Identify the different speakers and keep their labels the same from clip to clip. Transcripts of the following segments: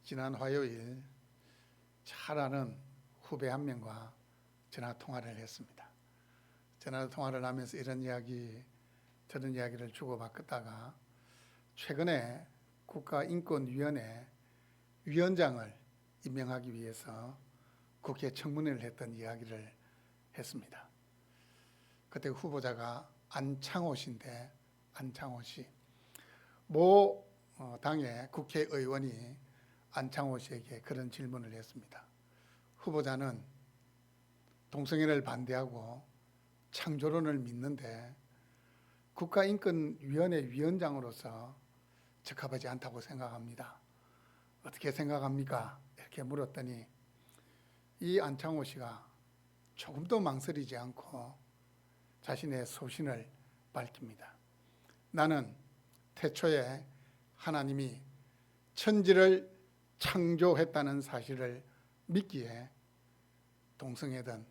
Speaker 1: 지난 화요일 잘 아는 후배 한 명과 전화 통화를 했습니다. 전화 통화를 하면서 이런 이야기 저런 이야기를 주고받다가 최근에 국가인권위원회 위원장을 임명하기 위해서 국회 청문회를 했던 이야기를 했습니다. 그때 후보자가 안창호 씨인데, 안창호 씨, 모 당의 국회의원이 안창호 씨에게 그런 질문을 했습니다. 후보자는 동성애를 반대하고 창조론을 믿는데 국가인권위원회 위원장으로서 적합하지 않다고 생각합니다. 어떻게 생각합니까? 이렇게 물었더니 이 안창호 씨가 조금도 망설이지 않고 자신의 소신을 밝힙니다. 나는 태초에 하나님이 천지를 창조했다는 사실을 믿기에 동성애는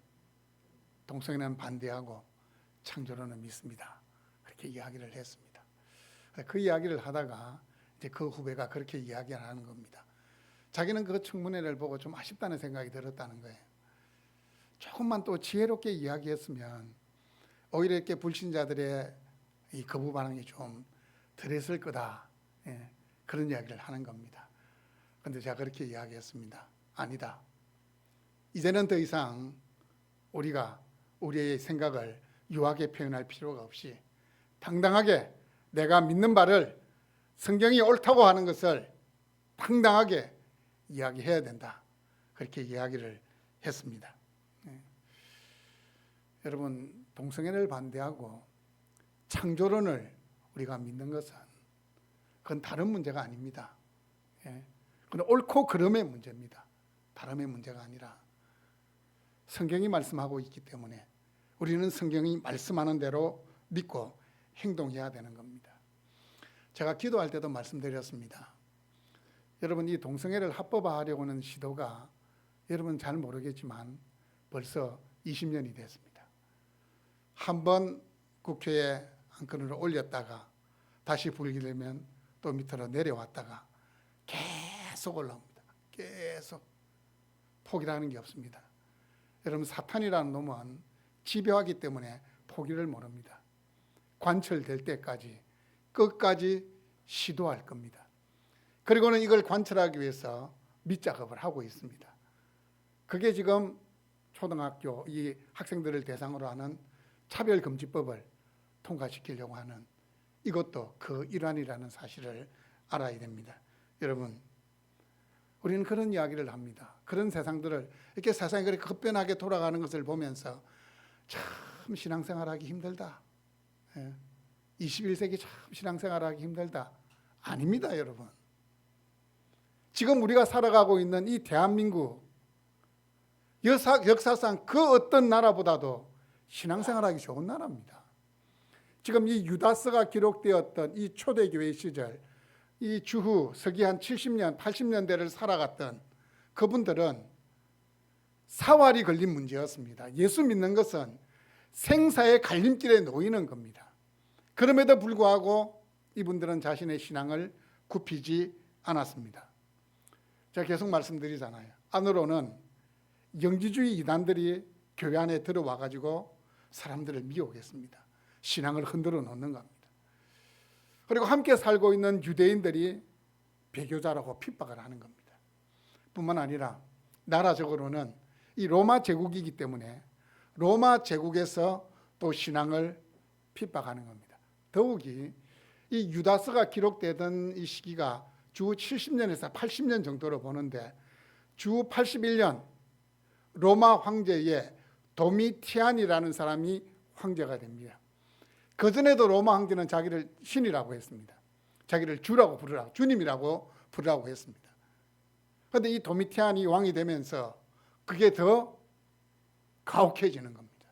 Speaker 1: 반대하고 창조론은 믿습니다. 그렇게 이야기를 했습니다. 그 이야기를 하다가 이제 그 후배가 그렇게 이야기를 하는 겁니다. 자기는 그 청문회를 보고 좀 아쉽다는 생각이 들었다는 거예요. 조금만 또 지혜롭게 이야기했으면 오히려 이렇게 불신자들의 이 거부 반응이 좀 덜했을 거다. 그런 이야기를 하는 겁니다. 그런데 제가 그렇게 이야기했습니다. 아니다. 이제는 더 이상 우리가 우리의 생각을 유하게 표현할 필요가 없이 당당하게 내가 믿는 바를 성경이 옳다고 하는 것을 당당하게 이야기해야 된다. 그렇게 이야기를 했습니다. 여러분, 동성애를 반대하고 창조론을 우리가 믿는 것은 그건 다른 문제가 아닙니다. 그건 옳고 그름의 문제입니다. 다름의 문제가 아니라 성경이 말씀하고 있기 때문에 우리는 성경이 말씀하는 대로 믿고 행동해야 되는 겁니다. 제가 기도할 때도 말씀드렸습니다. 여러분, 이 동성애를 합법화하려고 하는 시도가 여러분 잘 모르겠지만 벌써 20년이 됐습니다. 한번 국회에 한 건을 올렸다가 다시 불기되면 또 밑으로 내려왔다가 계속 올라옵니다. 계속 포기라는 게 없습니다. 여러분, 사탄이라는 놈은 집요하기 때문에 포기를 모릅니다. 관철될 때까지 끝까지 시도할 겁니다. 그리고는 이걸 관철하기 위해서 밑작업을 하고 있습니다. 그게 지금 초등학교 이 학생들을 대상으로 하는 차별금지법을 통과시키려고 하는 이것도 그 일환이라는 사실을 알아야 됩니다. 여러분, 우리는 그런 이야기를 합니다. 그런 세상들을 이렇게 세상이 그렇게 급변하게 돌아가는 것을 보면서 참 신앙생활하기 힘들다. 21세기 참 신앙생활하기 힘들다. 아닙니다, 여러분. 지금 우리가 살아가고 있는 이 대한민국 역사상 그 어떤 나라보다도 신앙생활하기 좋은 나라입니다. 지금 이 유다서가 기록되었던 이 초대교회 시절 이 주후 서기 한 70년, 80년대를 살아갔던 그분들은 사활이 걸린 문제였습니다. 예수 믿는 것은 생사의 갈림길에 놓이는 겁니다. 그럼에도 불구하고 이분들은 자신의 신앙을 굽히지 않았습니다. 제가 계속 말씀드리잖아요. 안으로는 영지주의 이단들이 교회 안에 들어와 가지고 사람들을 미혹했습니다. 신앙을 흔들어 놓는 겁니다. 그리고 함께 살고 있는 유대인들이 배교자라고 핍박을 하는 겁니다. 뿐만 아니라 나라적으로는 이 로마 제국이기 때문에 로마 제국에서 또 신앙을 핍박하는 겁니다. 더욱이 이 유다서가 기록되던 이 시기가 주 70년에서 80년 정도로 보는데 주 81년 로마 황제의 도미티안이라는 사람이 황제가 됩니다. 그전에도 로마 황제는 자기를 신이라고 했습니다. 자기를 주라고 부르라고, 주님이라고 부르라고 했습니다. 그런데 이 도미티안이 왕이 되면서 그게 더 가혹해지는 겁니다.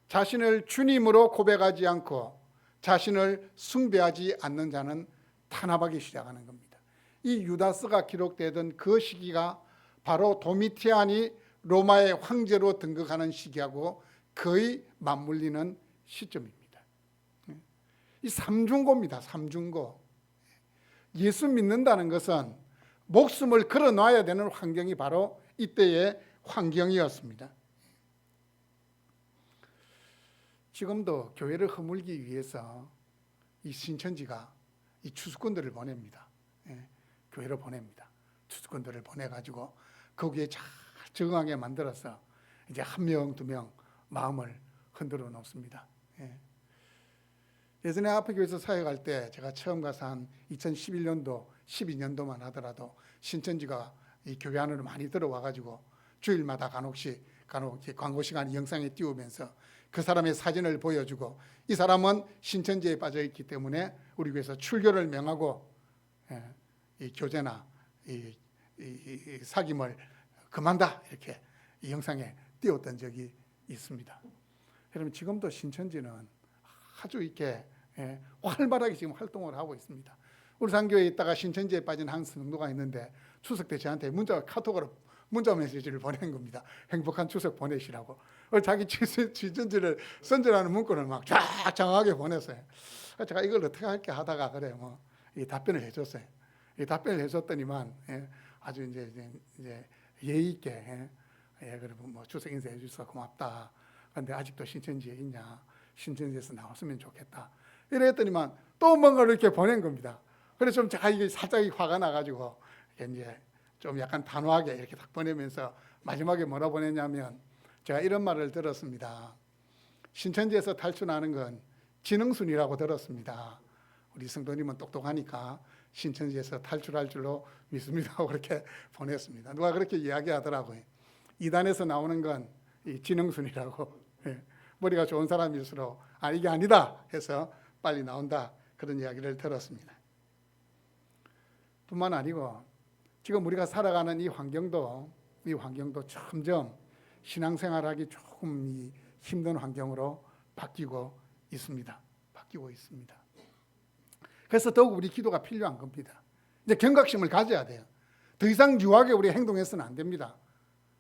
Speaker 1: 자신을 주님으로 고백하지 않고 자신을 숭배하지 않는 자는 탄압하기 시작하는 겁니다. 이 유다서가 기록되던 그 시기가 바로 도미티안이 로마의 황제로 등극하는 시기하고 거의 맞물리는 시점입니다. 이 삼중고입니다. 삼중고. 예수 믿는다는 것은 목숨을 걸어 놔야 되는 환경이 바로 이때의 환경이었습니다. 지금도 교회를 허물기 위해서 이 신천지가 이 추수꾼들을 보냅니다. 교회로 보냅니다. 추수꾼들을 보내가지고 거기에 잘 적응하게 만들어서 이제 한 명, 두 명 마음을 흔들어 놓습니다. 예전에 아프교에서 사역할 때 제가 처음 가서 한 2011년도, 12년도만 하더라도 신천지가 이 교회 안으로 많이 들어와가지고 주일마다 간혹 광고 시간에 영상에 띄우면서 그 사람의 사진을 보여주고 이 사람은 신천지에 빠져있기 때문에 우리 교회에서 출교를 명하고 이 교제나 이 사귐을 그만다 이렇게 이 영상에 띄웠던 적이 있습니다. 여러분 지금도 신천지는 아주 이렇게 활발하게 지금 활동을 하고 있습니다. 울산교회에 있다가 신천지에 빠진 한 성도가 있는데 추석 때 저한테 카톡으로 문자 메시지를 보낸 겁니다. 행복한 추석 보내시라고. 자기 신천지를 선전하는 문구를 막 쫙 장하게 보냈어요. 제가 이걸 어떻게 할게 하다가 그래 이 답변을 해줬어요. 이 답변을 해줬더니만 아주 이제 예의 있게 그리고 추석 인사해 주셔서 고맙다. 그런데 아직도 신천지에 있냐? 신천지에서 나왔으면 좋겠다. 이랬더니만 또 뭔가를 이렇게 보낸 겁니다. 그래서 좀 제가 이게 살짝 화가 나가지고 이제 좀 약간 단호하게 이렇게 딱 보내면서 마지막에 뭐라 보냈냐면 제가 이런 말을 들었습니다. 신천지에서 탈출하는 건 지능순이라고 들었습니다. 우리 성도님은 똑똑하니까 신천지에서 탈출할 줄로 믿습니다. 그렇게 보냈습니다. 누가 그렇게 이야기하더라고요. 이단에서 나오는 건 이 지능순이라고. 머리가 좋은 사람일수록 이게 아니다 해서 빨리 나온다 그런 이야기를 들었습니다. 뿐만 아니고 지금 우리가 살아가는 이 환경도 점점 신앙생활하기 조금 힘든 환경으로 바뀌고 있습니다. 그래서 더욱 우리 기도가 필요한 겁니다. 이제 경각심을 가져야 돼요. 더 이상 유하게 우리 행동해서는 안 됩니다.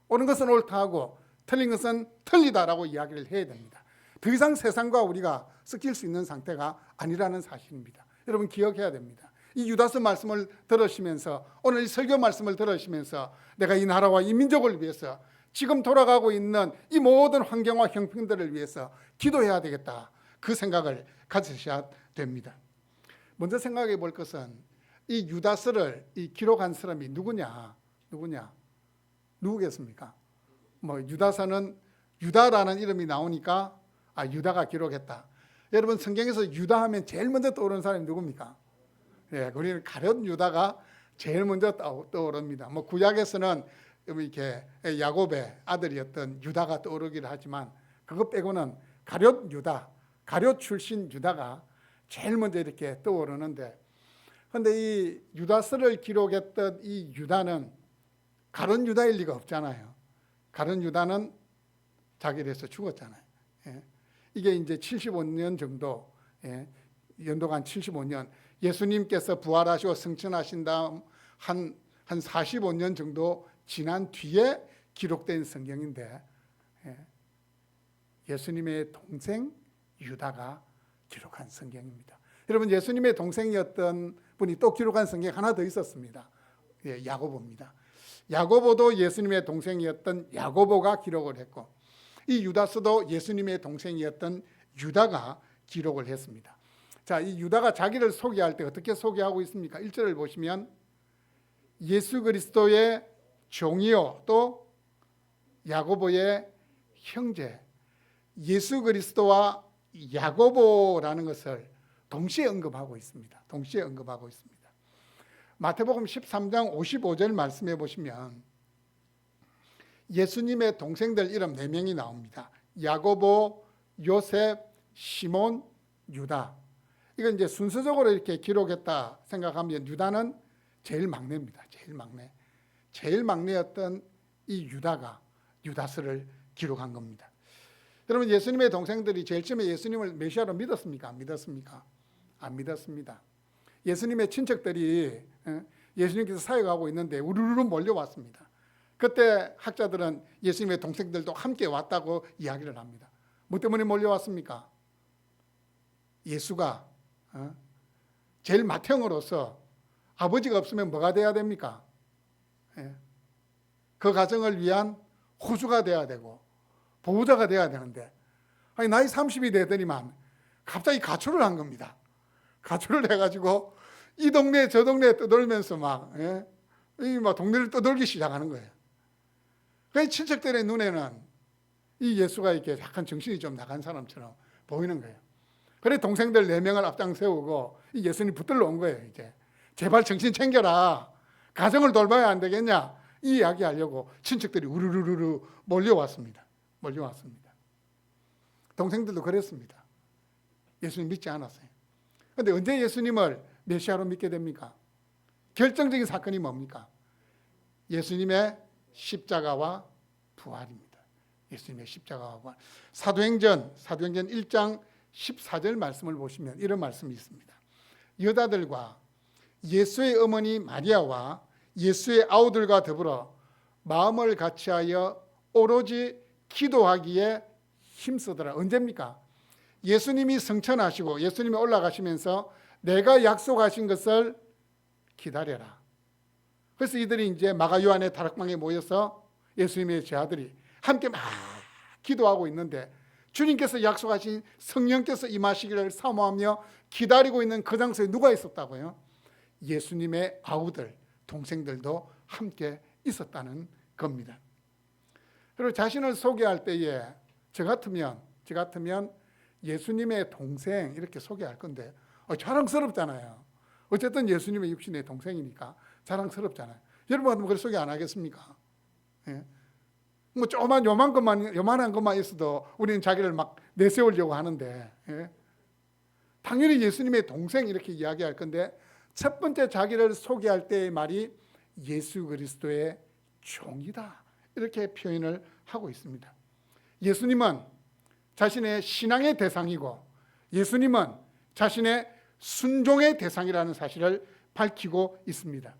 Speaker 1: 옳은 것은 옳다 하고 틀린 것은 틀리다라고 이야기를 해야 됩니다. 더 이상 세상과 우리가 섞일 수 있는 상태가 아니라는 사실입니다. 여러분 기억해야 됩니다. 이 유다서 말씀을 들으시면서 오늘 이 설교 말씀을 들으시면서 내가 이 나라와 이 민족을 위해서 지금 돌아가고 있는 이 모든 환경과 형편들을 위해서 기도해야 되겠다. 그 생각을 가지셔야 됩니다. 먼저 생각해 볼 것은 이 유다서를 이 기록한 사람이 누구겠습니까? 유다서는 유다라는 이름이 나오니까 유다가 기록했다. 여러분 성경에서 유다 하면 제일 먼저 떠오르는 사람이 누굽니까? 우리는 가룟 유다가 제일 먼저 떠오릅니다. 구약에서는 이렇게 야곱의 아들이었던 유다가 떠오르기를 하지만 그것 빼고는 가룟 유다, 가룟 출신 유다가 제일 먼저 이렇게 떠오르는데, 그런데 이 유다서를 기록했던 이 유다는 가룟 유다일 리가 없잖아요. 가룟 유다는 자기에서 죽었잖아요. 이게 이제 75년 정도, 연도가 한 75년, 예수님께서 부활하시고 승천하신 다음 한 45년 정도 지난 뒤에 기록된 성경인데, 예수님의 동생 유다가 기록한 성경입니다. 여러분 예수님의 동생이었던 분이 또 기록한 성경 하나 더 있었습니다. 야고보입니다. 야고보도 예수님의 동생이었던 야고보가 기록을 했고, 이 유다서도 예수님의 동생이었던 유다가 기록을 했습니다. 자, 이 유다가 자기를 소개할 때 어떻게 소개하고 있습니까? 1절을 보시면 예수 그리스도의 종이요 또 야고보의 형제, 예수 그리스도와 야고보라는 것을 동시에 언급하고 있습니다. 마태복음 13장 55절 말씀해 보시면 예수님의 동생들 이름 4명이 나옵니다. 야고보, 요셉, 시몬, 유다. 이건 이제 순서적으로 이렇게 기록했다 생각하면 유다는 제일 막내입니다. 제일 막내였던 이 유다가 유다서를 기록한 겁니다. 여러분 예수님의 동생들이 제일 처음에 예수님을 메시아로 믿었습니까? 안 믿었습니다. 예수님의 친척들이 예수님께서 사역하고 있는데 우르르 몰려왔습니다. 그때 학자들은 예수님의 동생들도 함께 왔다고 이야기를 합니다. 뭐 때문에 몰려왔습니까? 예수가 제일 맏형으로서 아버지가 없으면 뭐가 돼야 됩니까? 예. 그 가정을 위한 호주가 돼야 되고 보호자가 돼야 되는데, 아니 나이 30이 되더니만 갑자기 가출을 한 겁니다. 가출을 해가지고 이 동네 저 동네 떠돌면서 막 동네를 떠돌기 시작하는 거예요. 그 친척들의 눈에는 이 예수가 이렇게 약간 정신이 좀 나간 사람처럼 보이는 거예요. 그래 동생들 4명을 앞장 세우고 이 예수님 붙들러 온 거예요. 이제 제발 정신 챙겨라, 가정을 돌봐야 안 되겠냐, 이 이야기 하려고 친척들이 우르르르 몰려왔습니다. 동생들도 그랬습니다. 예수님 믿지 않았어요. 그런데 언제 예수님을 메시아로 믿게 됩니까? 결정적인 사건이 뭡니까? 예수님의 십자가와 부활입니다. 예수님의 십자가와 부활. 사도행전 1장 14절 말씀을 보시면 이런 말씀이 있습니다. 여자들과 예수의 어머니 마리아와 예수의 아우들과 더불어 마음을 같이하여 오로지 기도하기에 힘쓰더라. 언제입니까? 예수님이 성천하시고 예수님이 올라가시면서 내가 약속하신 것을 기다려라. 그래서 이들이 이제 마가 요한의 다락방에 모여서 예수님의 제자들이 함께 막 기도하고 있는데, 주님께서 약속하신 성령께서 임하시기를 사모하며 기다리고 있는 그 장소에 누가 있었다고요? 예수님의 아우들, 동생들도 함께 있었다는 겁니다. 그리고 자신을 소개할 때에 저 같으면 예수님의 동생 이렇게 소개할 건데 자랑스럽잖아요. 어쨌든 예수님의 육신의 동생이니까 자랑스럽잖아요. 여러분 같으면 그걸 소개 안 하겠습니까? 예? 뭐 요만한 것만 있어도 우리는 자기를 막 내세우려고 하는데, 예? 당연히 예수님의 동생 이렇게 이야기할 건데, 첫 번째 자기를 소개할 때의 말이 예수 그리스도의 종이다, 이렇게 표현을 하고 있습니다. 예수님은 자신의 신앙의 대상이고 예수님은 자신의 순종의 대상이라는 사실을 밝히고 있습니다.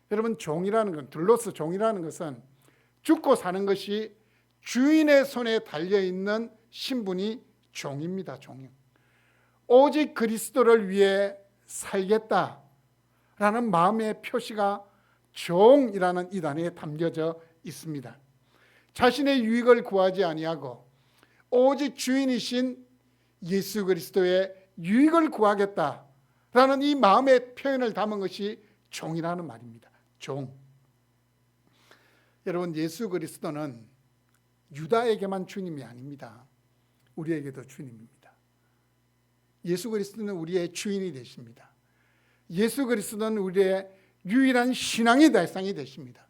Speaker 1: 여러분, 종이라는 건, 둘로스 종이라는 것은 죽고 사는 것이 주인의 손에 달려있는 신분이 종입니다. 종. 오직 그리스도를 위해 살겠다라는 마음의 표시가 종이라는 이 단어에 담겨져 있습니다. 자신의 유익을 구하지 아니하고 오직 주인이신 예수 그리스도의 유익을 구하겠다라는 이 마음의 표현을 담은 것이 종이라는 말입니다. 종. 여러분, 예수 그리스도는 유다에게만 주님이 아닙니다. 우리에게도 주님입니다. 예수 그리스도는 우리의 주인이 되십니다. 예수 그리스도는 우리의 유일한 신앙의 대상이 되십니다.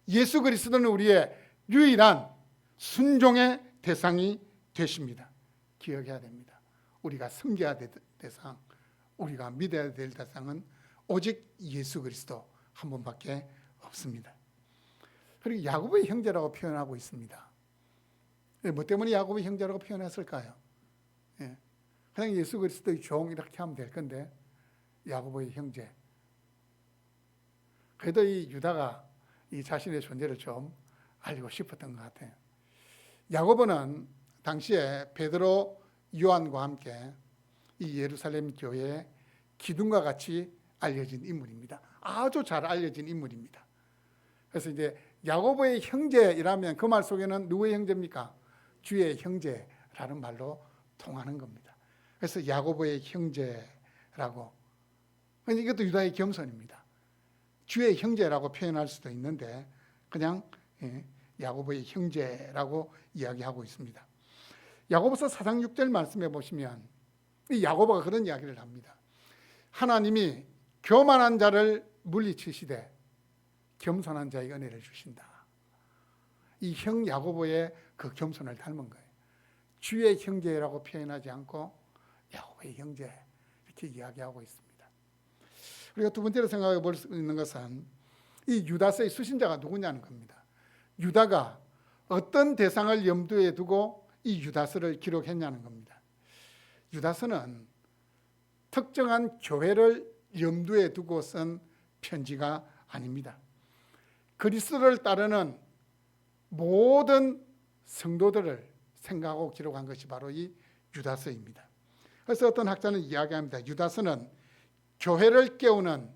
Speaker 1: 예수 그리스도는 우리의 유일한 순종의 대상이 되십니다. 기억해야 됩니다. 우리가 섬겨야 될 대상, 우리가 믿어야 될 대상은 오직 예수 그리스도 한 분밖에 없습니다. 그리고 야곱의 형제라고 표현하고 있습니다. 뭐 때문에 야곱의 형제라고 표현했을까요? 그냥 예수 그리스도의 종 이렇게 하면 될 건데, 야곱의 형제. 그래도 이 유다가 이 자신의 존재를 좀 알고 싶었던 것 같아요. 야고보는 당시에 베드로, 요한과 함께 이 예루살렘 교회의 기둥과 같이 알려진 인물입니다. 아주 잘 알려진 인물입니다. 그래서 이제 야고보의 형제이라면 그 말 속에는 누구의 형제입니까? 주의 형제라는 말로 통하는 겁니다. 그래서 야고보의 형제라고, 이것도 유다의 겸손입니다. 주의 형제라고 표현할 수도 있는데 그냥 야고보의 형제라고 이야기하고 있습니다. 야고보서 4장 6절 말씀해 보시면 이 야고보가 그런 이야기를 합니다. 하나님이 교만한 자를 물리치시되 겸손한 자에게 은혜를 주신다. 이 형 야고보의 그 겸손을 닮은 거예요. 주의 형제라고 표현하지 않고 야고보의 형제 이렇게 이야기하고 있습니다. 그리고 두 번째로 생각해 볼 수 있는 것은 이 유다서의 수신자가 누구냐는 겁니다. 유다가 어떤 대상을 염두에 두고 이 유다서를 기록했냐는 겁니다. 유다서는 특정한 교회를 염두에 두고 쓴 편지가 아닙니다. 그리스도를 따르는 모든 성도들을 생각하고 기록한 것이 바로 이 유다서입니다. 그래서 어떤 학자는 이야기합니다. 유다서는 교회를 깨우는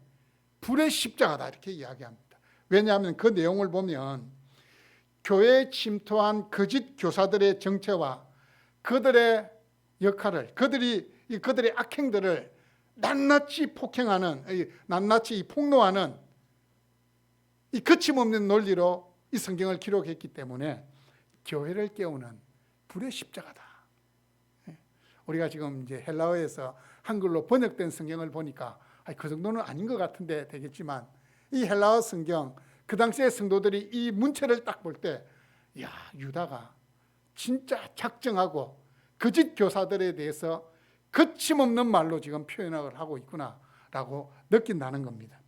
Speaker 1: 불의 십자가다, 이렇게 이야기합니다. 왜냐하면 그 내용을 보면 교회에 침투한 거짓 교사들의 정체와 그들의 역할을, 그들의 악행들을 낱낱이 폭행하는, 낱낱이 폭로하는 이 거침없는 논리로 이 성경을 기록했기 때문에 교회를 깨우는 불의 십자가다. 우리가 지금 이제 헬라어에서 한글로 번역된 성경을 보니까 그 정도는 아닌 것 같은데 되겠지만, 이 헬라어 성경, 그 당시의 성도들이 이 문체를 딱 볼 때, 야, 유다가 진짜 작정하고 거짓 교사들에 대해서 거침없는 말로 지금 표현을 하고 있구나라고 느낀다는 겁니다.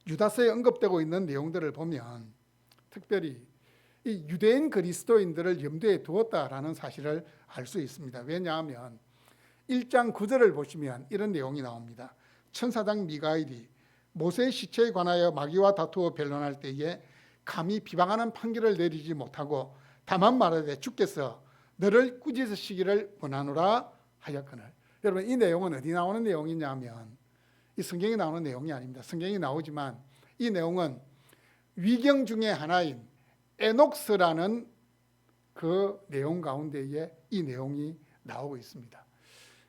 Speaker 1: 유다서에 언급되고 있는 내용들을 보면 특별히 이 유대인 그리스도인들을 염두에 두었다라는 사실을 알 수 있습니다. 왜냐하면 1장 9절을 보시면 이런 내용이 나옵니다. 천사장 미가엘이 모세의 시체에 관하여 마귀와 다투어 변론할 때에 감히 비방하는 판결을 내리지 못하고 다만 말하되 주께서 너를 꾸짖으시기를 원하노라 하였거늘. 여러분, 이 내용은 어디 나오는 내용이냐면 이 성경에 나오는 내용이 아닙니다. 성경이 나오지만 이 내용은 위경 중에 하나인 에녹스라는 그 내용 가운데에 이 내용이 나오고 있습니다.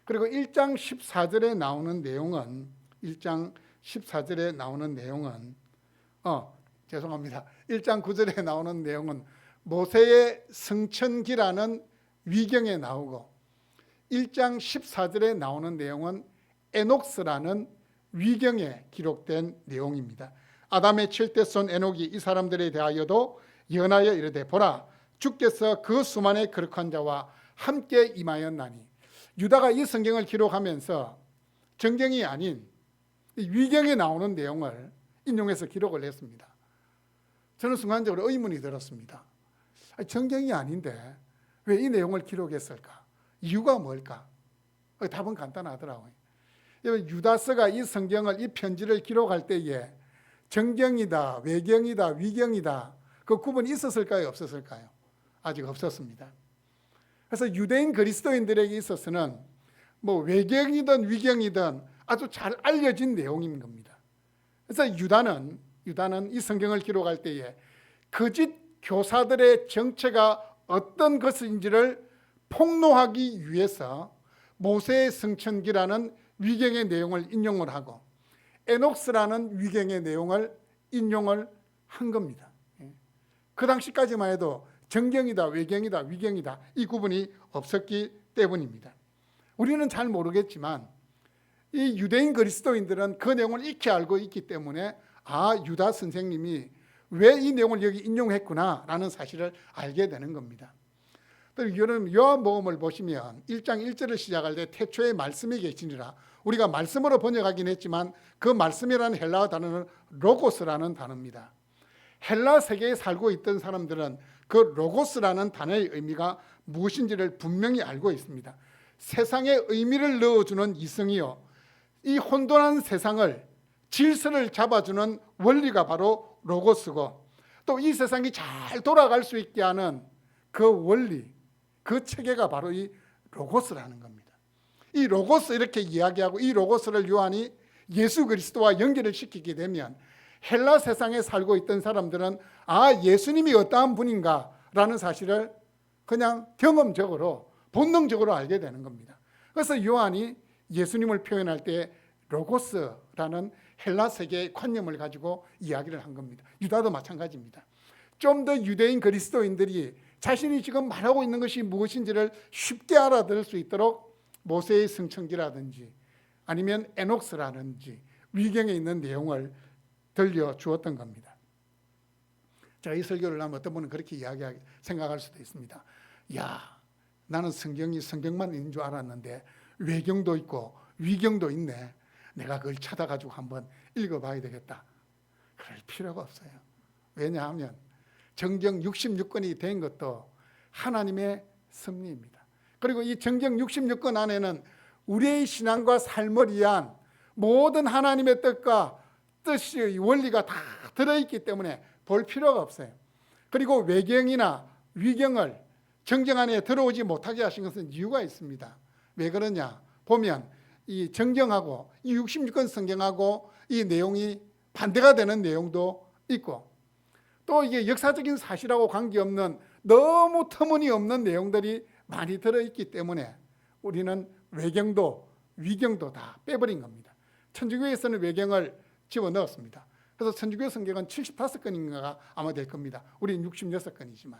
Speaker 1: 그리고 1장 14절에 나오는 내용은 1장 14절에 나오는 내용은 죄송합니다. 1장 9절에 나오는 내용은 모세의 성천기라는 위경에 나오고 1장 14절에 나오는 내용은 에녹스라는 위경에 기록된 내용입니다. 아담의 7대 손 에녹이 이 사람들에 대하여도 예언하여 이르되 보라 주께서 그 수만의 거룩한 자와 함께 임하였나니. 유다가 이 성경을 기록하면서 정경이 아닌 위경에 나오는 내용을 인용해서 기록을 했습니다. 저는 순간적으로 의문이 들었습니다. 정경이 아닌데 왜 이 내용을 기록했을까? 이유가 뭘까? 답은 간단하더라고요. 유다서가 이 성경을, 이 편지를 기록할 때에 정경이다, 외경이다, 위경이다 그 구분이 있었을까요? 없었을까요? 아직 없었습니다. 그래서 유대인 그리스도인들에게 있어서는 뭐 외경이든 위경이든 아주 잘 알려진 내용인 겁니다. 그래서 유다는 이 성경을 기록할 때에 거짓 교사들의 정체가 어떤 것인지를 폭로하기 위해서 모세의 성천기라는 위경의 내용을 인용을 하고 에녹스라는 위경의 내용을 인용을 한 겁니다. 그 당시까지만 해도 정경이다, 외경이다, 위경이다 이 구분이 없었기 때문입니다. 우리는 잘 모르겠지만 이 유대인 그리스도인들은 그 내용을 익히 알고 있기 때문에 유다 선생님이 왜 이 내용을 여기 인용했구나 라는 사실을 알게 되는 겁니다. 여러분 요한복음을 보시면 1장 1절을 시작할 때 태초에 말씀이 계시니라. 우리가 말씀으로 번역하긴 했지만 그 말씀이라는 헬라어 단어는 로고스라는 단어입니다. 헬라 세계에 살고 있던 사람들은 그 로고스라는 단어의 의미가 무엇인지를 분명히 알고 있습니다. 세상에 의미를 넣어주는 이성이요, 이 혼돈한 세상을 질서를 잡아주는 원리가 바로 로고스고, 또 이 세상이 잘 돌아갈 수 있게 하는 그 원리, 그 체계가 바로 이 로고스라는 겁니다. 이 로고스 이렇게 이야기하고 이 로고스를 요한이 예수 그리스도와 연결을 시키게 되면 헬라 세상에 살고 있던 사람들은 예수님이 어떠한 분인가 라는 사실을 그냥 경험적으로 본능적으로 알게 되는 겁니다. 그래서 요한이 예수님을 표현할 때 로고스라는 헬라 세계의 관념을 가지고 이야기를 한 겁니다. 유다도 마찬가지입니다. 좀 더 유대인 그리스도인들이 자신이 지금 말하고 있는 것이 무엇인지를 쉽게 알아들을 수 있도록 모세의 성천기라든지 아니면 에녹스라든지 위경에 있는 내용을 들려주었던 겁니다. 제가 이 설교를 하면 어떤 분은 그렇게 생각할 수도 있습니다. 나는 성경이 성경만 있는 줄 알았는데 외경도 있고 위경도 있네. 내가 그걸 찾아가지고 한번 읽어봐야 되겠다. 그럴 필요가 없어요. 왜냐하면 정경 66권이 된 것도 하나님의 섭리입니다. 그리고 이 정경 66권 안에는 우리의 신앙과 삶을 위한 모든 하나님의 뜻이 원리가 다 들어있기 때문에 볼 필요가 없어요. 그리고 외경이나 위경을 정경 안에 들어오지 못하게 하신 것은 이유가 있습니다. 왜 그러냐 보면 이 정경하고 이 66권 성경하고 이 내용이 반대가 되는 내용도 있고, 또 이게 역사적인 사실하고 관계없는 너무 터무니없는 내용들이 많이 들어있기 때문에 우리는 외경도 위경도 다 빼버린 겁니다. 천주교에서는 외경을 집어넣었습니다. 그래서 천주교 성경은 75권인가가 아마 될 겁니다. 우리는 66권이지만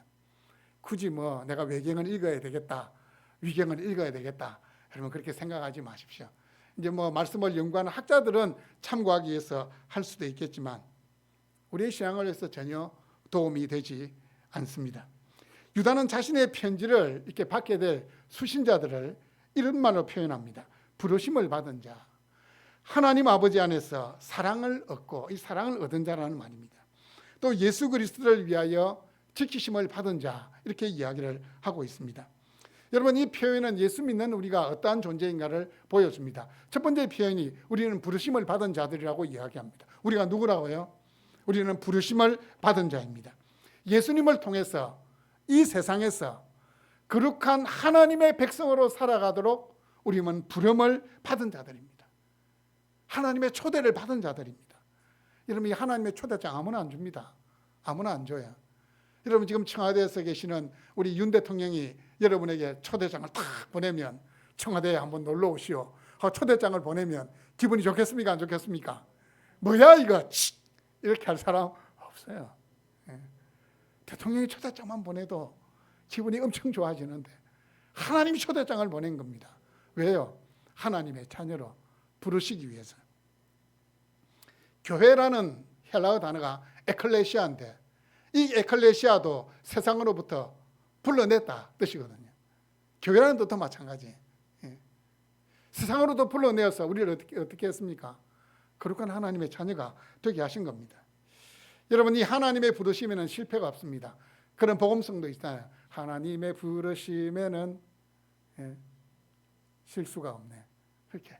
Speaker 1: 굳이 뭐 내가 외경을 읽어야 되겠다, 위경을 읽어야 되겠다, 여러분 그렇게 생각하지 마십시오. 이제 뭐 말씀을 연구하는 학자들은 참고하기 위해서 할 수도 있겠지만 우리의 신앙을 위해서 전혀 도움이 되지 않습니다. 유다는 자신의 편지를 이렇게 받게 될 수신자들을 이런 말로 표현합니다. 부르심을 받은 자, 하나님 아버지 안에서 사랑을 얻고 이 사랑을 얻은 자라는 말입니다. 또 예수 그리스도를 위하여 지키심을 받은 자, 이렇게 이야기를 하고 있습니다. 여러분, 이 표현은 예수 믿는 우리가 어떠한 존재인가를 보여줍니다. 첫 번째 표현이 우리는 부르심을 받은 자들이라고 이야기합니다. 우리가 누구라고요? 우리는 부르심을 받은 자입니다. 예수님을 통해서 이 세상에서 거룩한 하나님의 백성으로 살아가도록 우리는 부름을 받은 자들입니다. 하나님의 초대를 받은 자들입니다. 여러분, 이 하나님의 초대장 아무나 안 줍니다. 아무나 안 줘요. 여러분, 지금 청와대에서 계시는 우리 윤 대통령이 여러분에게 초대장을 탁 보내면 청와대에 한번 놀러 오시오, 초대장을 보내면 기분이 좋겠습니까? 안 좋겠습니까? 뭐야 이거, 이렇게 할 사람 없어요. 대통령이 초대장만 보내도 기분이 엄청 좋아지는데 하나님이 초대장을 보낸 겁니다. 왜요? 하나님의 자녀로 부르시기 위해서. 교회라는 헬라어 단어가 에클레시아인데 이 에클레시아도 세상으로부터 불러냈다 뜻이거든요. 교회라는 뜻도 마찬가지. 세상으로도 불러내어서 우리를 어떻게 했습니까? 거룩한 하나님의 자녀가 되게 하신 겁니다. 여러분, 이 하나님의 부르심에는 실패가 없습니다. 그런 복음성도 있잖아요. 하나님의 부르심에는 실수가 없네. 그렇게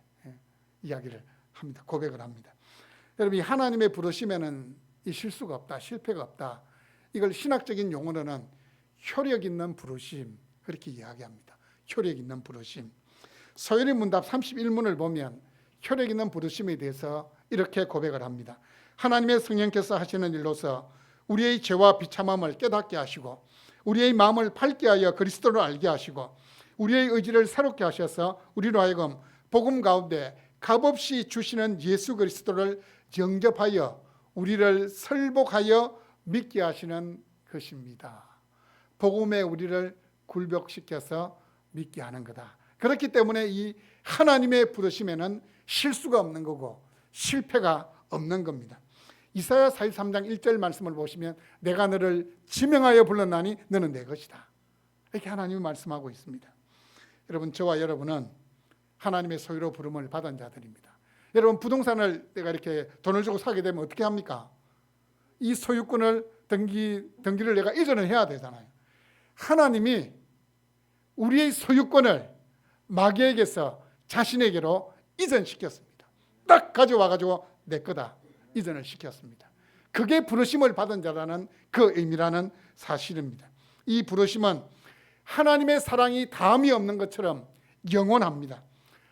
Speaker 1: 이야기를 합니다. 고백을 합니다. 여러분, 이 하나님의 부르심에는 이 실수가 없다, 실패가 없다. 이걸 신학적인 용어로는 효력 있는 부르심, 그렇게 이야기합니다. 효력 있는 부르심. 서열의 문답 31문을 보면 효력 있는 부르심에 대해서 이렇게 고백을 합니다. 하나님의 성령께서 하시는 일로서 우리의 죄와 비참함을 깨닫게 하시고 우리의 마음을 밝게 하여 그리스도를 알게 하시고 우리의 의지를 새롭게 하셔서 우리로 하여금 복음 가운데 값없이 주시는 예수 그리스도를 영접하여 우리를 설복하여 믿게 하시는 것입니다. 복음에 우리를 굴복시켜서 믿게 하는 거다. 그렇기 때문에 이 하나님의 부르심에는 실수가 없는 거고 실패가 없는 겁니다. 이사야 43장 1절 말씀을 보시면 내가 너를 지명하여 불렀나니 너는 내 것이다. 이렇게 하나님이 말씀하고 있습니다. 여러분, 저와 여러분은 하나님의 소유로 부름을 받은 자들입니다. 여러분, 부동산을 내가 이렇게 돈을 주고 사게 되면 어떻게 합니까? 이 소유권을 등기를 내가 이전을 해야 되잖아요. 하나님이 우리의 소유권을 마귀에게서 자신에게로 이전시켰습니다. 딱 가져와가지고 내 거다 이전을 시켰습니다. 그게 부르심을 받은 자라는 그 의미라는 사실입니다. 이 부르심은 하나님의 사랑이 다음이 없는 것처럼 영원합니다.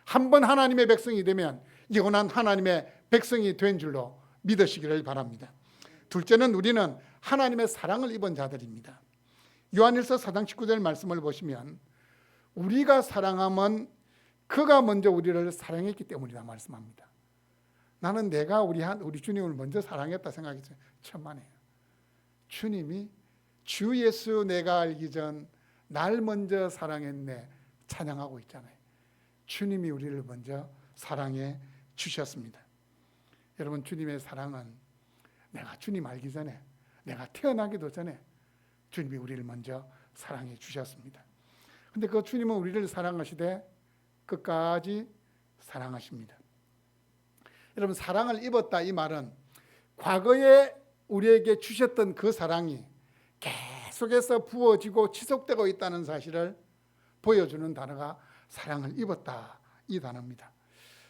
Speaker 1: 한번 하나님의 백성이 되면 영원한 하나님의 백성이 된 줄로 믿으시기를 바랍니다. 둘째는 우리는 하나님의 사랑을 입은 자들입니다. 요한일서 4장 19절 말씀을 보시면 우리가 사랑함은 그가 먼저 우리를 사랑했기 때문이다 말씀합니다. 나는 내가 우리 주님을 먼저 사랑했다 생각했어요. 천만에요. 주님이 주 예수 내가 알기 전 날 먼저 사랑했네 찬양하고 있잖아요. 주님이 우리를 먼저 사랑해 주셨습니다. 여러분, 주님의 사랑은 내가 주님 알기 전에, 내가 태어나기도 전에 주님이 우리를 먼저 사랑해 주셨습니다. 근데 그 주님은 우리를 사랑하시되 끝까지 사랑하십니다. 여러분, 사랑을 입었다 이 말은 과거에 우리에게 주셨던 그 사랑이 계속해서 부어지고 지속되고 있다는 사실을 보여주는 단어가 사랑을 입었다 이 단어입니다.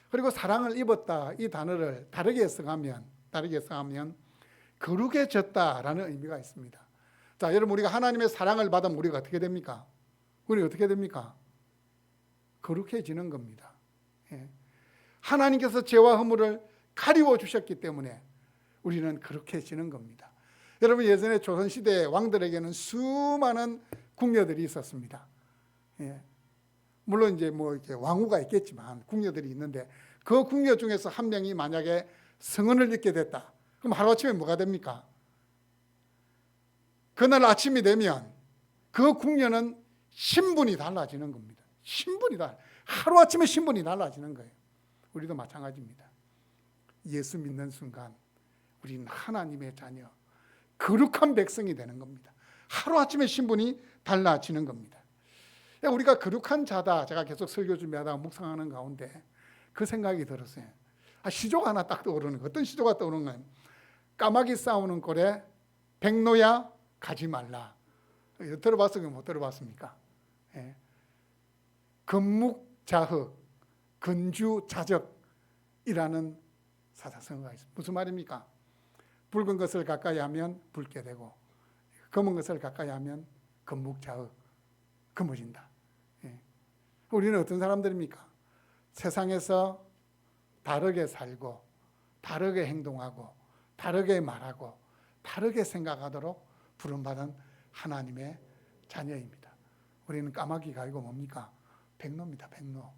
Speaker 1: 그리고 사랑을 입었다 이 단어를 다르게 해석하면 거룩해졌다라는 의미가 있습니다. 자, 여러분, 우리가 하나님의 사랑을 받으면 우리가 어떻게 됩니까? 우리 어떻게 됩니까? 거룩해지는 겁니다. 하나님께서 죄와 허물을 가리워 주셨기 때문에 우리는 그렇게 지는 겁니다. 여러분, 예전에 조선시대 왕들에게는 수많은 궁녀들이 있었습니다. 예. 물론 이제 뭐 이렇게 왕후가 있겠지만 궁녀들이 있는데, 그 궁녀 중에서 한 명이 만약에 성혼을 잊게 됐다. 그럼 하루아침에 뭐가 됩니까? 그날 아침이 되면 그 궁녀는 신분이 달라지는 겁니다. 하루아침에 신분이 달라지는 거예요. 우리도 마찬가지입니다. 예수 믿는 순간 우리는 하나님의 자녀, 거룩한 백성이 되는 겁니다. 하루아침에 신분이 달라지는 겁니다. 우리가 거룩한 자다, 제가 계속 설교 준비하다가 묵상하는 가운데 그 생각이 들었어요. 시조가 하나 딱 떠오르는 거예요. 어떤 시조가 떠오르는 거예요? 까마귀 싸우는 꼴에 백로야 가지 말라. 들어봤어요? 못 들어봤습니까? 예. 건묵자흑, 건주자적이라는 사자성어가 있습니다. 무슨 말입니까? 붉은 것을 가까이 하면 붉게 되고, 검은 것을 가까이 하면 건묵자흑, 검어진다. 예. 우리는 어떤 사람들입니까? 세상에서 다르게 살고, 다르게 행동하고, 다르게 말하고, 다르게 생각하도록 부름받은 하나님의 자녀입니다. 우리는 까마귀가 아니고 뭡니까? 백로입니다. 백로.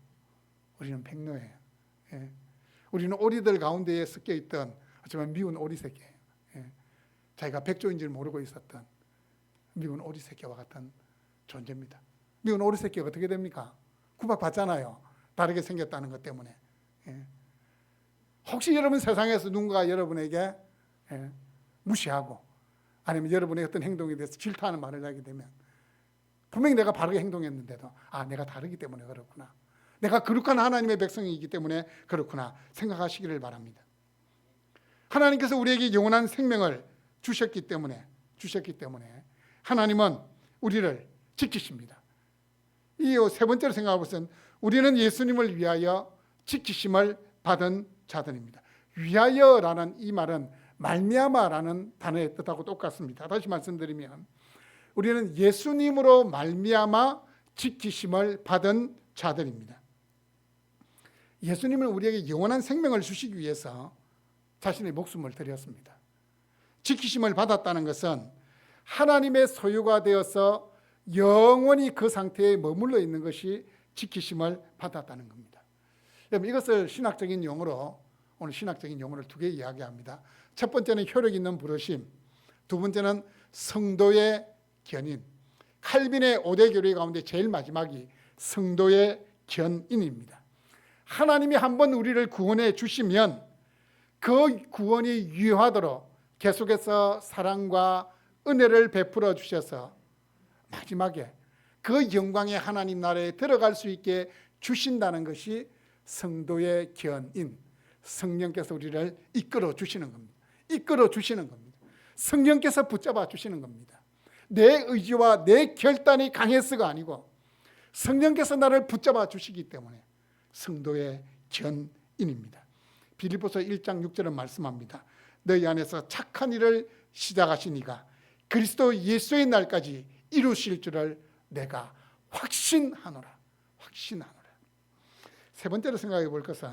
Speaker 1: 우리는 백로예요. 예. 우리는 오리들 가운데에 섞여 있던, 하지만 미운 오리 새끼예요. 예. 자기가 백조인 줄 모르고 있었던 미운 오리 새끼와 같은 존재입니다. 미운 오리 새끼가 어떻게 됩니까? 구박받잖아요. 다르게 생겼다는 것 때문에. 예. 혹시 여러분 세상에서 누군가 여러분에게 무시하고, 아니면 여러분의 어떤 행동에 대해서 질타하는 말을 하게 되면, 분명히 내가 바르게 행동했는데도 내가 다르기 때문에 그렇구나, 내가 거룩한 하나님의 백성이기 때문에 그렇구나 생각하시기를 바랍니다. 하나님께서 우리에게 영원한 생명을 주셨기 때문에 하나님은 우리를 지키십니다. 이 세 번째로 생각할 것은 우리는 예수님을 위하여 지키심을 받은 자들입니다. 위하여라는 이 말은 말미암아라는 단어의 뜻하고 똑같습니다. 다시 말씀드리면 우리는 예수님으로 말미암아 지키심을 받은 자들입니다. 예수님은 우리에게 영원한 생명을 주시기 위해서 자신의 목숨을 드렸습니다. 지키심을 받았다는 것은 하나님의 소유가 되어서 영원히 그 상태에 머물러 있는 것이 지키심을 받았다는 겁니다. 여러분, 이것을 신학적인 용어로, 오늘 신학적인 용어를 두 개 이야기합니다. 첫 번째는 효력 있는 부르심, 두 번째는 성도의 견인. 칼빈의 5대 교리 가운데 제일 마지막이 성도의 견인입니다. 하나님이 한번 우리를 구원해 주시면 그 구원이 유효하도록 계속해서 사랑과 은혜를 베풀어 주셔서 마지막에 그 영광의 하나님 나라에 들어갈 수 있게 주신다는 것이 성도의 견인, 성령께서 우리를 이끌어 주시는 겁니다. 성령께서 붙잡아 주시는 겁니다. 내 의지와 내 결단이 강해서가 아니고 성령께서 나를 붙잡아 주시기 때문에 성도의 견인입니다. 빌립보서 1장 6절은 말씀합니다. 너희 안에서 착한 일을 시작하신 이가 그리스도 예수의 날까지 이루실 줄을 내가 확신하노라. 세 번째로 생각해 볼 것은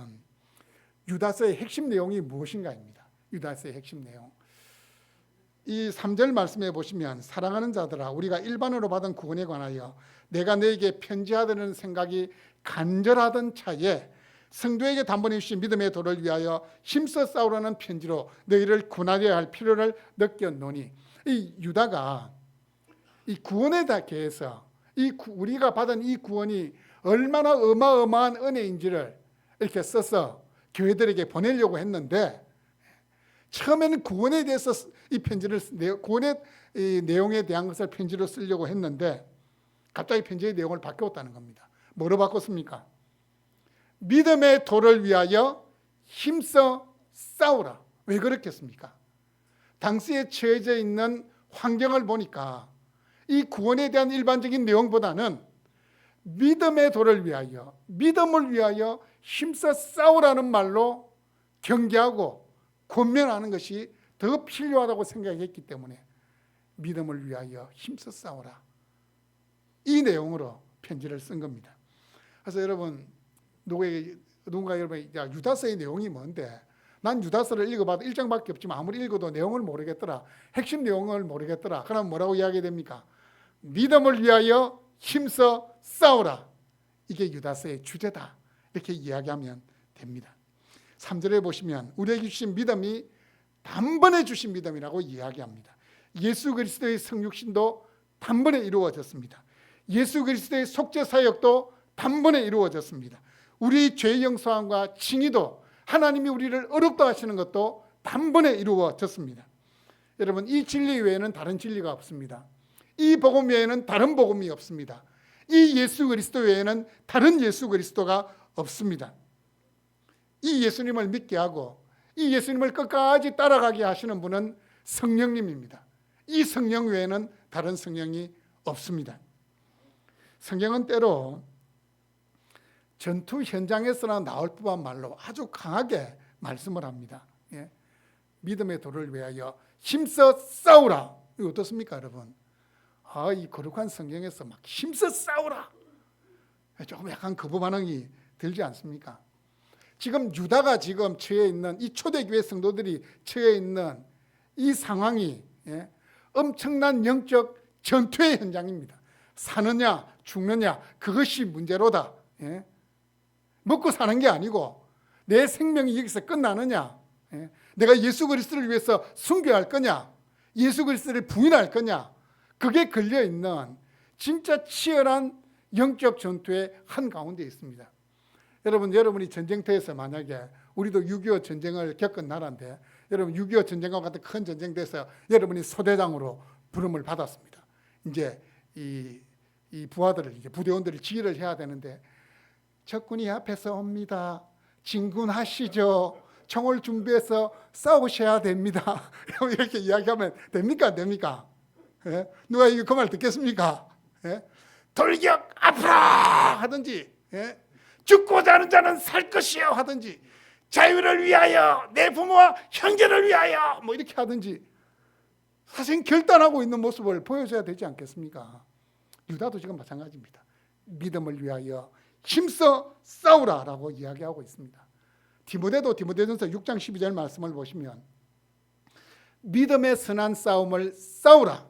Speaker 1: 유다서의 핵심 내용이 무엇인가입니다. 유다서의 핵심 내용. 이 3절 말씀해 보시면 사랑하는 자들아 우리가 일반으로 받은 구원에 관하여 내가 너에게 편지하려는 생각이 간절하던 차에 성도에게 단번에 주신 믿음의 도를 위하여 힘써 싸우라는 편지로 너희를 군하려야 할 필요를 느꼈노니, 이 유다가 이 구원에 대해서 우리가 받은 이 구원이 얼마나 어마어마한 은혜인지를 이렇게 써서 교회들에게 보내려고 했는데, 처음에는 구원에 대해서 이 편지를, 구원의 이 내용에 대한 것을 편지로 쓰려고 했는데 갑자기 편지의 내용을 바꾸었다는 겁니다. 뭐로 바꿨습니까? 믿음의 도를 위하여 힘써 싸우라. 왜 그렇겠습니까? 당시에 처해져 있는 환경을 보니까 이 구원에 대한 일반적인 내용보다는 믿음의 도를 위하여, 믿음을 위하여 힘써 싸우라는 말로 경계하고 권면하는 것이 더 필요하다고 생각했기 때문에 믿음을 위하여 힘써 싸우라, 이 내용으로 편지를 쓴 겁니다. 그래서 여러분, 누군가 여러분, 유다서의 내용이 뭔데 난 유다서를 읽어봐도 1장밖에 없지만 아무리 읽어도 내용을 모르겠더라. 핵심 내용을 모르겠더라. 그럼 뭐라고 이야기됩니까? 믿음을 위하여 힘써 싸우라. 이게 유다서의 주제다. 이렇게 이야기하면 됩니다. 3절에 보시면 우리에게 주신 믿음이 단번에 주신 믿음이라고 이야기합니다. 예수 그리스도의 성육신도 단번에 이루어졌습니다. 예수 그리스도의 속죄 사역도 단번에 이루어졌습니다. 우리 죄 용서함과 칭의도 하나님이 우리를 어렵다 하시는 것도 단번에 이루어졌습니다. 여러분, 이 진리 외에는 다른 진리가 없습니다. 이 복음 외에는 다른 복음이 없습니다. 이 예수 그리스도 외에는 다른 예수 그리스도가 없습니다. 이 예수님을 믿게 하고 이 예수님을 끝까지 따라가게 하시는 분은 성령님입니다. 이 성령 외에는 다른 성령이 없습니다. 성경은 때로 전투 현장에서나 나올 법한 말로 아주 강하게 말씀을 합니다. 예. 믿음의 도를 위하여 힘써 싸우라. 이거 어떻습니까, 여러분? 이 거룩한 성경에서 막 힘써 싸우라. 조금 약간 거부 반응이 들지 않습니까? 지금 유다가 지금 처해 있는 이 초대교회 성도들이 처해 있는 이 상황이 엄청난 영적 전투의 현장입니다. 사느냐 죽느냐 그것이 문제로다. 먹고 사는 게 아니고 내 생명이 여기서 끝나느냐, 내가 예수 그리스도를 위해서 순교할 거냐, 예수 그리스도를 부인할 거냐, 그게 걸려있는 진짜 치열한 영적 전투의 한가운데 있습니다. 여러분이 전쟁터에서 만약에 우리도 6.25 전쟁을 겪은 나라인데 여러분 6.25 전쟁과 같은 큰 전쟁 돼서 여러분이 소대장으로 부름을 받았습니다. 이제 이 부하들을 이제 부대원들이 지휘를 해야 되는데 적군이 앞에서 옵니다. 진군하시죠. 총을 준비해서 싸우셔야 됩니다. 이렇게 이야기하면 됩니까? 안 됩니까? 예? 누가 이거 그 말 듣겠습니까? 예? 돌격 앞으로 하든지, 예? 죽고자 하는 자는 살 것이요 하든지, 자유를 위하여 내 부모와 형제를 위하여 뭐 이렇게 하든지 사실 결단하고 있는 모습을 보여줘야 되지 않겠습니까? 유다도 지금 마찬가지입니다. 믿음을 위하여 힘써 싸우라라고 이야기하고 있습니다. 디모데전서 6장 12절 말씀을 보시면 믿음의 선한 싸움을 싸우라,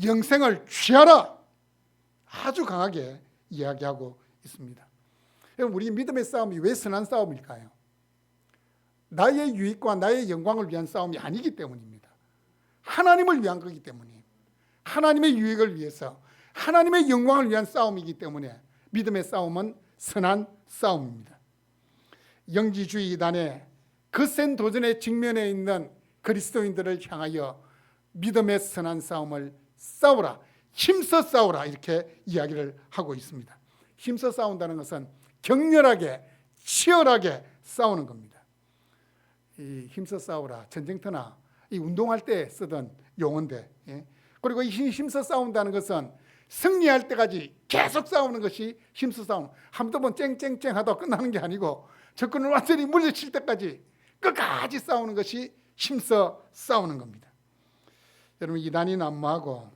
Speaker 1: 영생을 취하라, 아주 강하게 이야기하고 있습니다. 여러분, 우리 믿음의 싸움이 왜 선한 싸움일까요? 나의 유익과 나의 영광을 위한 싸움이 아니기 때문입니다. 하나님을 위한 거기 때문에, 하나님의 유익을 위해서 하나님의 영광을 위한 싸움이기 때문에 믿음의 싸움은 선한 싸움입니다. 영지주의 이단의 거센 도전에 직면해 있는 그리스도인들을 향하여 믿음의 선한 싸움을 싸우라, 힘써 싸우라, 이렇게 이야기를 하고 있습니다. 힘써 싸운다는 것은 격렬하게 치열하게 싸우는 겁니다. 이 힘써 싸우라, 전쟁터나 이 운동할 때 쓰던 용어인데, 그리고 이 힘써 싸운다는 것은 승리할 때까지 계속 싸우는 것이 힘써 싸움. 한번 쨍쨍쨍 하다 끝나는 게 아니고 적군을 완전히 물리칠 때까지 끝까지 싸우는 것이 힘써 싸우는 겁니다. 여러분, 이단이 난무하고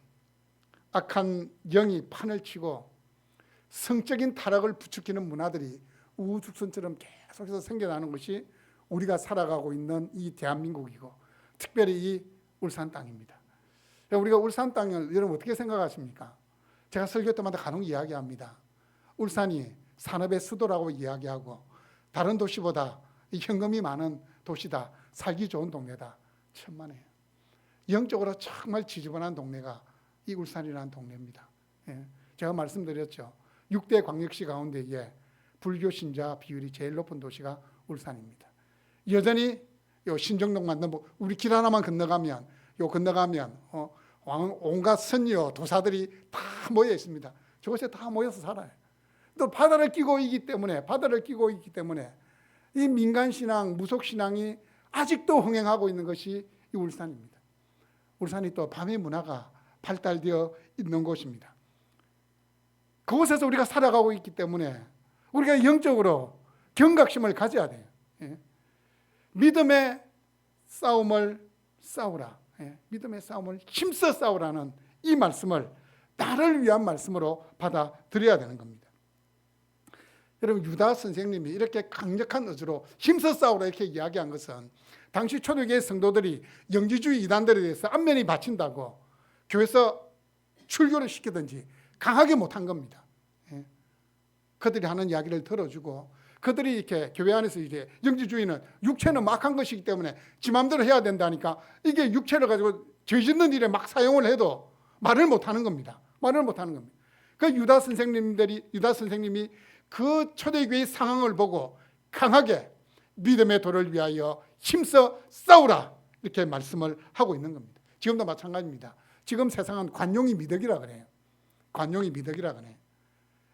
Speaker 1: 악한 영이 판을 치고 성적인 타락을 부추기는 문화들이 우후죽순처럼 계속해서 생겨나는 것이 우리가 살아가고 있는 이 대한민국이고 특별히 이 울산 땅입니다. 우리가 울산 땅을 여러분 어떻게 생각하십니까? 제가 설교 때마다 간혹 이야기합니다. 울산이 산업의 수도라고 이야기하고 다른 도시보다 현금이 많은 도시다, 살기 좋은 동네다. 천만에요. 영적으로 정말 지저분한 동네가 이 울산이라는 동네입니다. 제가 말씀드렸죠. 6대 광역시 가운데에 불교 신자 비율이 제일 높은 도시가 울산입니다. 여전히 요 신정동 만든 우리 길 하나만 건너가면 온갖 선녀 도사들이 다 모여 있습니다. 저곳에 다 모여서 살아요. 또 바다를 끼고 있기 때문에 이 민간신앙, 무속신앙이 아직도 흥행하고 있는 것이 이 울산입니다. 울산이 또 밤의 문화가 발달되어 있는 곳입니다. 그곳에서 우리가 살아가고 있기 때문에 우리가 영적으로 경각심을 가져야 돼요. 믿음의 싸움을 싸우라. 믿음의 싸움을 힘써 싸우라는 이 말씀을 나를 위한 말씀으로 받아들여야 되는 겁니다. 여러분, 유다 선생님이 이렇게 강력한 의지로 힘써 싸우라 이렇게 이야기한 것은 당시 초대교회 성도들이 영지주의 이단들에 대해서 안면이 받친다고 교회에서 출교를 시키든지 강하게 못한 겁니다. 그들이 하는 이야기를 들어주고, 그들이 이렇게 교회 안에서 이제 영지주의는 육체는 막한 것이기 때문에 지 마음대로 해야 된다니까, 이게 육체를 가지고 죄 짓는 일에 막 사용을 해도 말을 못하는 겁니다. 말을 못하는 겁니다. 그 유다 선생님이 그 초대교회의 상황을 보고 강하게 믿음의 도를 위하여 힘써 싸우라 이렇게 말씀을 하고 있는 겁니다. 지금도 마찬가지입니다. 지금 세상은 관용이 미덕이라 그래요. 관용이 미덕이라 그래요.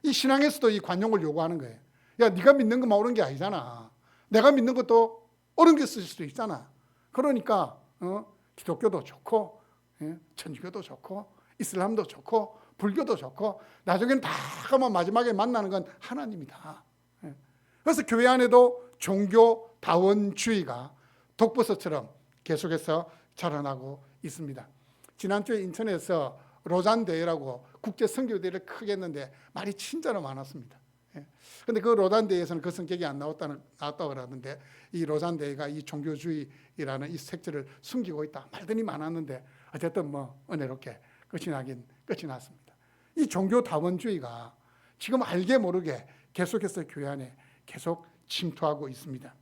Speaker 1: 이 신앙에서도 이 관용을 요구하는 거예요. 야, 네가 믿는 것만 옳은 게 아니잖아. 내가 믿는 것도 옳은 게 있을 수도 있잖아. 그러니까 기독교도 좋고, 천주교도 좋고, 이슬람도 좋고, 불교도 좋고, 나중에는 다 가면 마지막에 만나는 건 하나님이다. 그래서 교회 안에도 종교다원주의가 독버섯처럼 계속해서 자라나고 있습니다. 지난주에 인천에서 로잔 대회라고 국제 선교 대회를 크게 했는데 말이 진짜로 많았습니다. 그런데 그 로잔 대회에서는 그 성격이 안 나왔다고 그러는데, 이 로잔 대회가 이 종교주의라는 이 색채를 숨기고 있다 말들이 많았는데, 어쨌든 뭐 은혜롭게 끝이 났습니다. 이 종교다원주의가 지금 알게 모르게 계속해서 교회 안에 계속 침투하고 있습니다.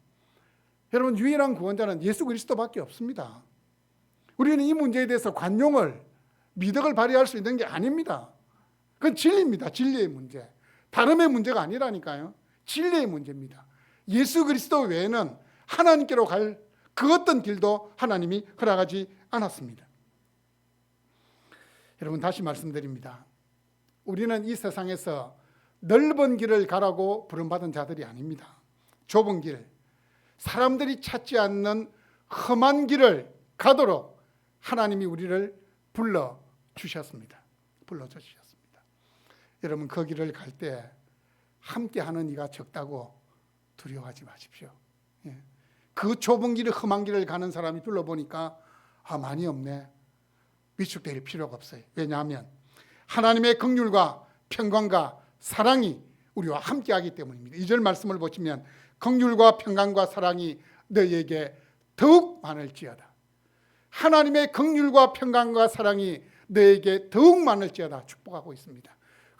Speaker 1: 여러분, 유일한 구원자는 예수 그리스도밖에 없습니다. 우리는 이 문제에 대해서 관용을, 미덕을 발휘할 수 있는 게 아닙니다. 그건 진리입니다. 진리의 문제. 다름의 문제가 아니라니까요. 진리의 문제입니다. 예수 그리스도 외에는 하나님께로 갈 그 어떤 길도 하나님이 허락하지 않았습니다. 여러분, 다시 말씀드립니다. 우리는 이 세상에서 넓은 길을 가라고 부름받은 자들이 아닙니다. 좁은 길, 사람들이 찾지 않는 험한 길을 가도록 하나님이 우리를 불러주셨습니다. 여러분, 그 길을 갈 때 함께하는 이가 적다고 두려워하지 마십시오. 그 좁은 길을, 험한 길을 가는 사람이 둘러보니까 많이 없네. 위축될 필요가 없어요. 왜냐하면 하나님의 긍휼과 평강과 사랑이 우리와 함께하기 때문입니다. 2절 말씀을 보시면 긍휼과 평강과 사랑이 너희에게 더욱 많을지어다. 하나님의 긍휼과 평강과 사랑이 너희에게 더욱 많을지어다 축복하고 있습니다.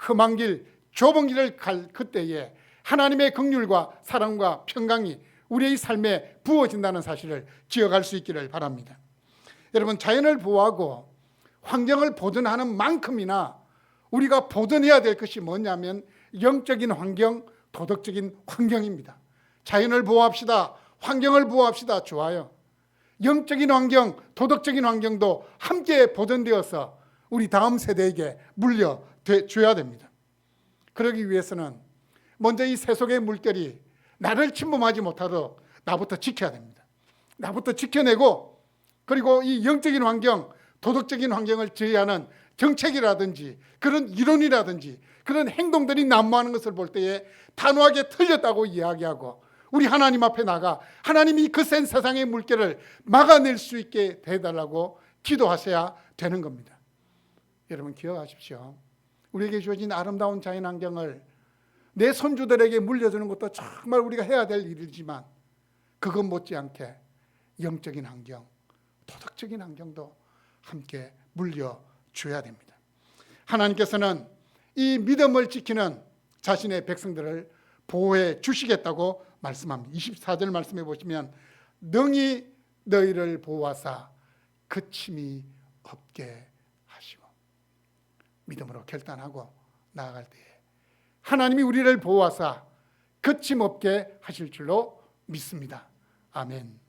Speaker 1: 험한 길, 좁은 길을 갈 그때에 하나님의 긍휼과 사랑과 평강이 우리의 삶에 부어진다는 사실을 기억할 수 있기를 바랍니다. 여러분, 자연을 보호하고 환경을 보존하는 만큼이나 우리가 보존해야 될 것이 뭐냐면 영적인 환경, 도덕적인 환경입니다. 자연을 보호합시다. 환경을 보호합시다. 좋아요. 영적인 환경, 도덕적인 환경도 함께 보존되어서 우리 다음 세대에게 물려줘야 됩니다. 그러기 위해서는 먼저 이 세속의 물결이 나를 침범하지 못하도록 나부터 지켜야 됩니다. 나부터 지켜내고, 그리고 이 영적인 환경, 도덕적인 환경을 제외하는 정책이라든지 그런 이론이라든지 그런 행동들이 난무하는 것을 볼 때에 단호하게 틀렸다고 이야기하고, 우리 하나님 앞에 나가 하나님이 그 센 세상의 물결을 막아낼 수 있게 해달라고 기도하셔야 되는 겁니다. 여러분, 기억하십시오. 우리에게 주어진 아름다운 자연 환경을 내 손주들에게 물려주는 것도 정말 우리가 해야 될 일이지만, 그것 못지않게 영적인 환경, 도덕적인 환경도 함께 물려줘야 됩니다. 하나님께서는 이 믿음을 지키는 자신의 백성들을 보호해 주시겠다고 말씀합니다. 24절 말씀해 보시면 능히 너희를 보호하사 그침이 없게 하시고, 믿음으로 결단하고 나아갈 때에 하나님이 우리를 보호하사 그침 없게 하실 줄로 믿습니다. 아멘.